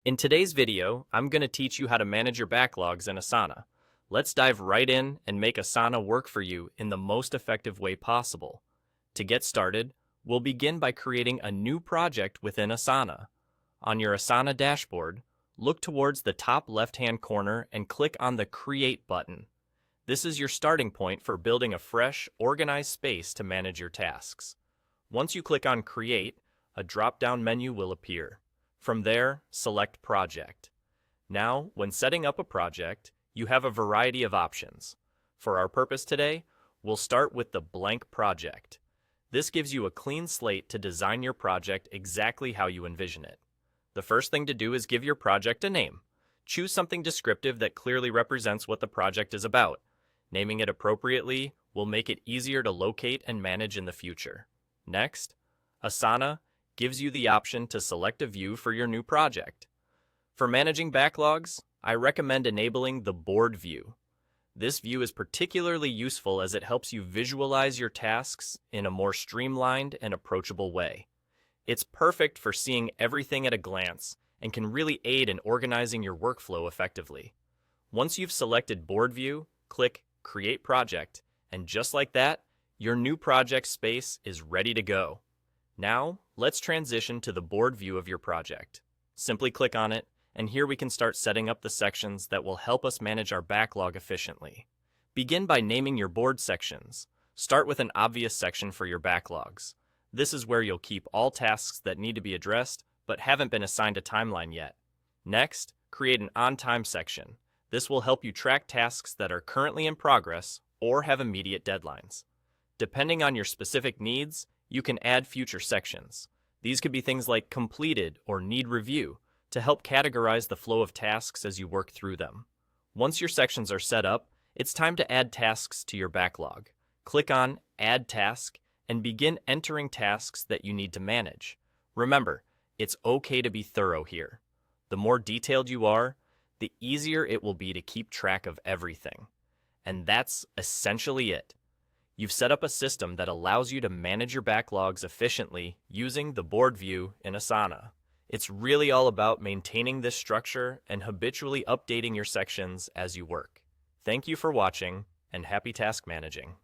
In today's video, I'm going to teach you how to manage your backlogs in Asana. Let's dive right in and make Asana work for you in the most effective way possible. To get started, we'll begin by creating a new project within Asana. On your Asana dashboard, look towards the top left-hand corner and click on the Create button. This is your starting point for building a fresh, organized space to manage your tasks. Once you click on Create, a drop-down menu will appear. From there, select Project. Now, when setting up a project, you have a variety of options. For our purpose today, we'll start with the blank project. This gives you a clean slate to design your project exactly how you envision it. The first thing to do is give your project a name. Choose something descriptive that clearly represents what the project is about. Naming it appropriately will make it easier to locate and manage in the future. Next, Asana gives you the option to select a view for your new project. For managing backlogs, I recommend enabling the board view. This view is particularly useful as it helps you visualize your tasks in a more streamlined and approachable way. It's perfect for seeing everything at a glance and can really aid in organizing your workflow effectively. Once you've selected board view, click Create Project, and just like that, your new project space is ready to go. Now, let's transition to the board view of your project. Simply click on it, and here we can start setting up the sections that will help us manage our backlog efficiently. Begin by naming your board sections. Start with an obvious section for your backlogs. This is where you'll keep all tasks that need to be addressed but haven't been assigned a timeline yet. Next, create an on-time section. This will help you track tasks that are currently in progress or have immediate deadlines. Depending on your specific needs, you can add future sections. These could be things like completed or need review to help categorize the flow of tasks as you work through them. Once your sections are set up, it's time to add tasks to your backlog. Click on Add Task and begin entering tasks that you need to manage. Remember, it's okay to be thorough here. The more detailed you are, the easier it will be to keep track of everything. And that's essentially it. You've set up a system that allows you to manage your backlogs efficiently using the board view in Asana. It's really all about maintaining this structure and habitually updating your sections as you work. Thank you for watching, and happy task managing.